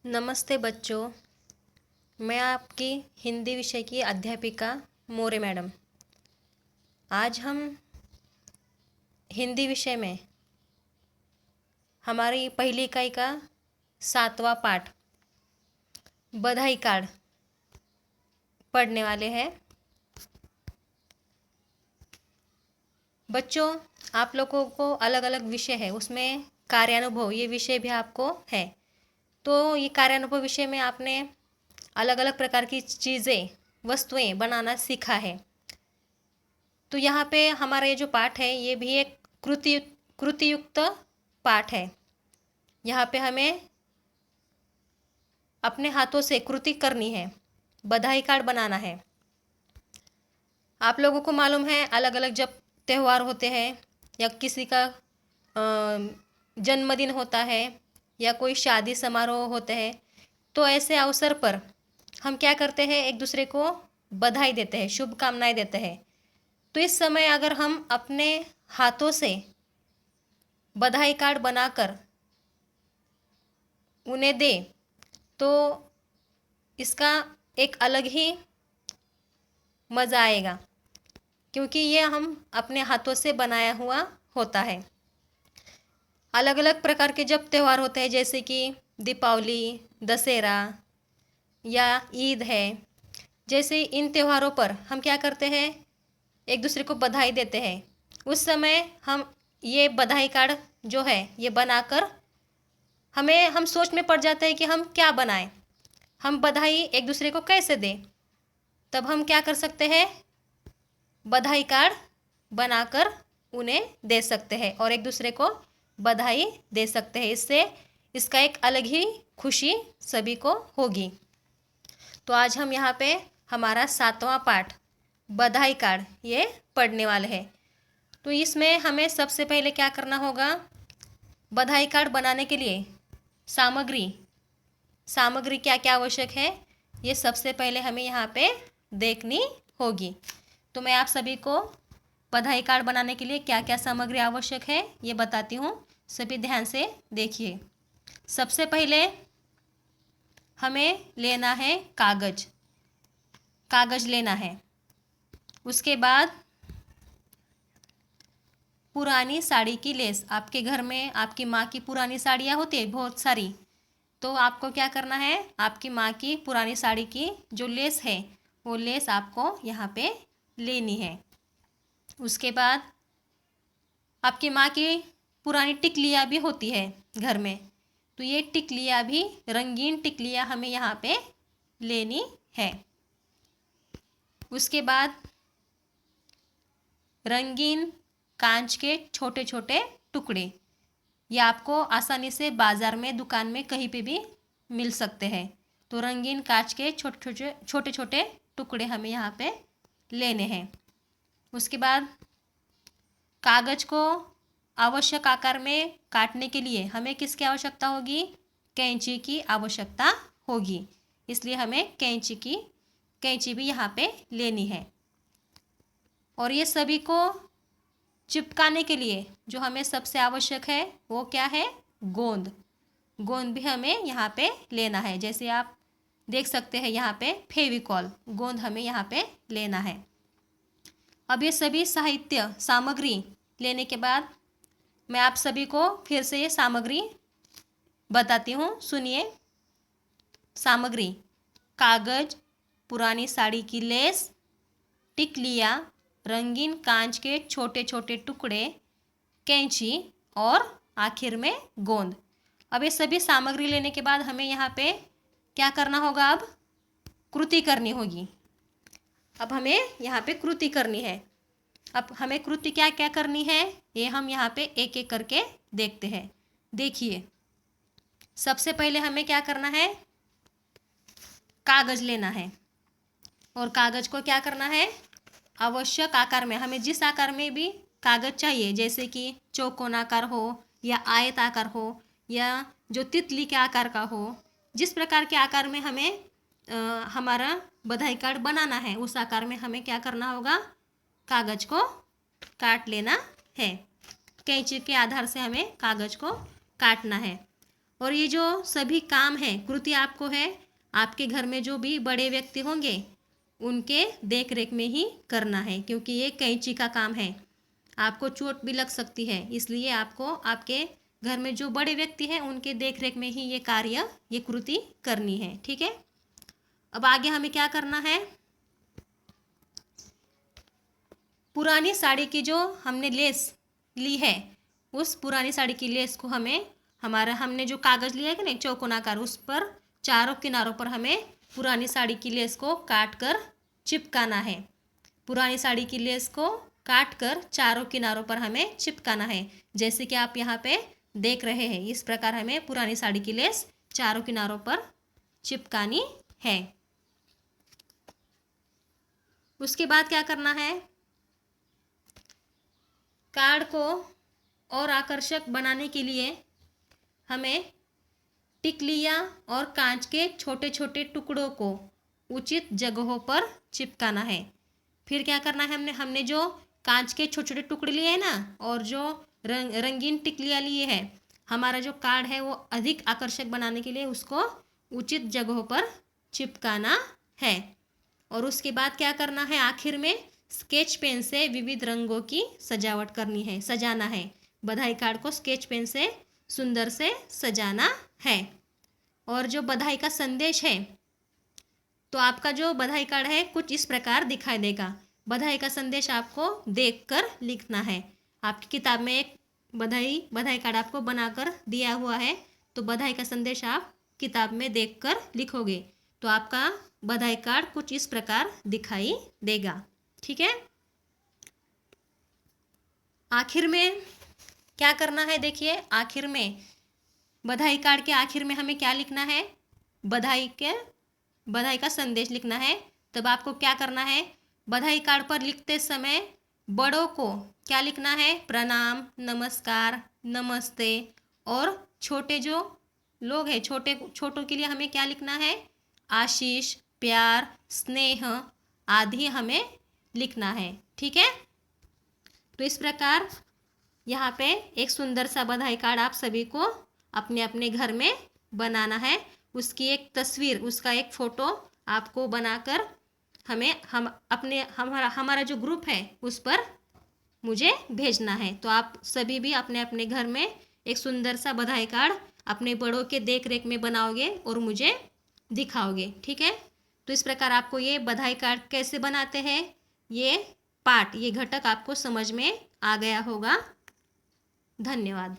नमस्ते बच्चों। मैं आपकी हिंदी विषय की अध्यापिका मोरे मैडम। आज हम हिंदी विषय में हमारी पहली इकाई का 7वां पाठ बधाई कार्ड पढ़ने वाले हैं। बच्चों, आप लोगों को अलग अलग विषय है, उसमें कार्यानुभव ये विषय भी आपको है। तो ये कार्यानुभव विषय में आपने अलग अलग प्रकार की चीज़ें वस्तुएं बनाना सीखा है। तो यहाँ पे हमारा ये जो पाठ है ये भी एक कृतियुक्त पाठ है। यहाँ पे हमें अपने हाथों से कृति करनी है, बधाई कार्ड बनाना है। आप लोगों को मालूम है अलग अलग जब त्यौहार होते हैं या किसी का जन्मदिन होता है या कोई शादी समारोह होते हैं, तो ऐसे अवसर पर हम क्या करते हैं, एक दूसरे को बधाई देते हैं, शुभकामनाएं देते हैं। तो इस समय अगर हम अपने हाथों से बधाई कार्ड बनाकर उन्हें दें तो इसका एक अलग ही मज़ा आएगा, क्योंकि ये हम अपने हाथों से बनाया हुआ होता है। अलग अलग प्रकार के जब त्यौहार होते हैं, जैसे कि दीपावली, दशहरा या ईद है, जैसे इन त्योहारों पर हम क्या करते हैं, एक दूसरे को बधाई देते हैं। उस समय हम ये बधाई कार्ड जो है ये बनाकर हम सोच में पड़ जाते हैं कि हम क्या बनाएं, हम बधाई एक दूसरे को कैसे दें। तब हम क्या कर सकते हैं, बधाई कार्ड बनाकर उन्हें दे सकते हैं और एक दूसरे को बधाई दे सकते हैं। इससे इसका एक अलग ही खुशी सभी को होगी। तो आज हम यहाँ पे हमारा 7वां पाठ बधाई कार्ड ये पढ़ने वाले हैं। तो इसमें हमें सबसे पहले क्या करना होगा, बधाई कार्ड बनाने के लिए सामग्री क्या क्या आवश्यक है, ये सबसे पहले हमें यहाँ पे देखनी होगी। तो मैं आप सभी को बधाई कार्ड बनाने के लिए क्या क्या सामग्री आवश्यक है ये बताती हूँ, सभी ध्यान से देखिए। सबसे पहले हमें लेना है कागज लेना है। उसके बाद पुरानी साड़ी की लेस। आपके घर में आपकी माँ की पुरानी साड़ियाँ होती है बहुत सारी, तो आपको क्या करना है, आपकी माँ की पुरानी साड़ी की जो लेस है वो लेस आपको यहाँ पे लेनी है। उसके बाद आपकी माँ की पुरानी टिकलियाँ भी होती है घर में, तो ये टिकलियाँ भी, रंगीन टिकलियाँ हमें यहाँ पे लेनी है। उसके बाद रंगीन कांच के छोटे छोटे टुकड़े, ये आपको आसानी से बाज़ार में, दुकान में, कहीं पे भी मिल सकते हैं। तो रंगीन कांच के छोटे छोटे टुकड़े हमें यहाँ पे लेने हैं। उसके बाद कागज़ को आवश्यक आकार में काटने के लिए हमें किसकी आवश्यकता होगी, कैंची की आवश्यकता होगी। इसलिए हमें कैंची भी यहाँ पे लेनी है। और ये सभी को चिपकाने के लिए जो हमें सबसे आवश्यक है वो क्या है, गोंद भी हमें यहाँ पे लेना है। जैसे आप देख सकते हैं यहाँ पे फेविकॉल, गोंद हमें यहाँ पे लेना है। अब ये सभी सामग्री लेने के बाद मैं आप सभी को फिर से ये सामग्री बताती हूँ, सुनिए। सामग्री: कागज, पुरानी साड़ी की लेस, टिकलियाँ, रंगीन कांच के छोटे छोटे टुकड़े, कैंची और आखिर में गोंद। अब ये सभी सामग्री लेने के बाद हमें यहाँ पे क्या करना होगा, अब कृति करनी होगी। अब हमें यहाँ पे कृति करनी है। अब हमें कृति क्या क्या करनी है ये हम यहाँ पे एक एक करके देखते हैं। देखिए, सबसे पहले हमें क्या करना है, कागज लेना है और कागज को क्या करना है, आवश्यक आकार में, हमें जिस आकार में भी कागज चाहिए, जैसे कि चौकोन आकार हो या आयत आकार हो या जो तितली के आकार का हो, जिस प्रकार के आकार में हमें हमारा बधाई कार्ड बनाना है उस आकार में हमें क्या करना होगा, कागज को काट लेना है। कैंची के आधार से हमें कागज को काटना है। और ये जो सभी काम हैं, कृति आपको है आपके घर में जो भी बड़े व्यक्ति होंगे उनके देख रेख में ही करना है, क्योंकि ये कैंची का काम है, आपको चोट भी लग सकती है, इसलिए आपको आपके घर में जो बड़े व्यक्ति हैं उनके देख रेख में ही ये कार्य, ये कृति करनी है। ठीक है, अब आगे हमें क्या करना है, पुरानी साड़ी की जो हमने लेस ली है, उस पुरानी साड़ी की लेस को हमने जो कागज़ लिया है कि नहीं चौकोनाकार, उस पर चारों किनारों पर हमें पुरानी साड़ी की लेस को काट कर चिपकाना है। पुरानी साड़ी की लेस को काट कर चारों किनारों पर हमें चिपकाना है, जैसे कि आप यहाँ पे देख रहे हैं। इस प्रकार हमें पुरानी साड़ी की लेस चारों किनारों पर चिपकानी है। उसके बाद क्या करना है, कार्ड को और आकर्षक बनाने के लिए हमें टिकलियाँ और कांच के छोटे छोटे टुकड़ों को उचित जगहों पर चिपकाना है। फिर क्या करना है, हमने जो कांच के छोटे छोटे टुकड़े लिए हैं ना, और जो रंगीन टिकलियाँ लिए हैं, हमारा जो कार्ड है वो अधिक आकर्षक बनाने के लिए उसको उचित जगहों पर चिपकाना है। और उसके बाद क्या करना है, आखिर में स्केच पेन से विविध रंगों की सजावट करनी है, सजाना है। बधाई कार्ड को स्केच पेन से सुंदर से सजाना है। और जो बधाई का संदेश है, तो आपका जो बधाई कार्ड है कुछ इस प्रकार दिखाई देगा। बधाई का संदेश आपको देखकर लिखना है। आपकी किताब में एक बधाई कार्ड आपको बनाकर दिया हुआ है, तो बधाई का संदेश आप किताब में देखकर लिखोगे तो आपका बधाई कार्ड कुछ इस प्रकार दिखाई देगा। ठीक है, आखिर में क्या करना है, देखिए आखिर में बधाई कार्ड के आखिर में हमें क्या लिखना है, बधाई का संदेश लिखना है। तब आपको क्या करना है, बधाई कार्ड पर लिखते समय बड़ों को क्या लिखना है, प्रणाम, नमस्कार, नमस्ते। और छोटे जो लोग हैं, छोटों के लिए हमें क्या लिखना है, आशीष, प्यार, स्नेह आदि हमें लिखना है। ठीक है, तो इस प्रकार यहाँ पे एक सुंदर सा बधाई कार्ड आप सभी को अपने अपने घर में बनाना है। उसकी एक तस्वीर, उसका एक फ़ोटो आपको बनाकर हमारा जो ग्रुप है उस पर मुझे भेजना है। तो आप सभी भी अपने अपने घर में एक सुंदर सा बधाई कार्ड अपने बड़ों के देख रेख में बनाओगे और मुझे दिखाओगे। ठीक है, तो इस प्रकार आपको ये बधाई कार्ड कैसे बनाते हैं, ये घटक आपको समझ में आ गया होगा। धन्यवाद।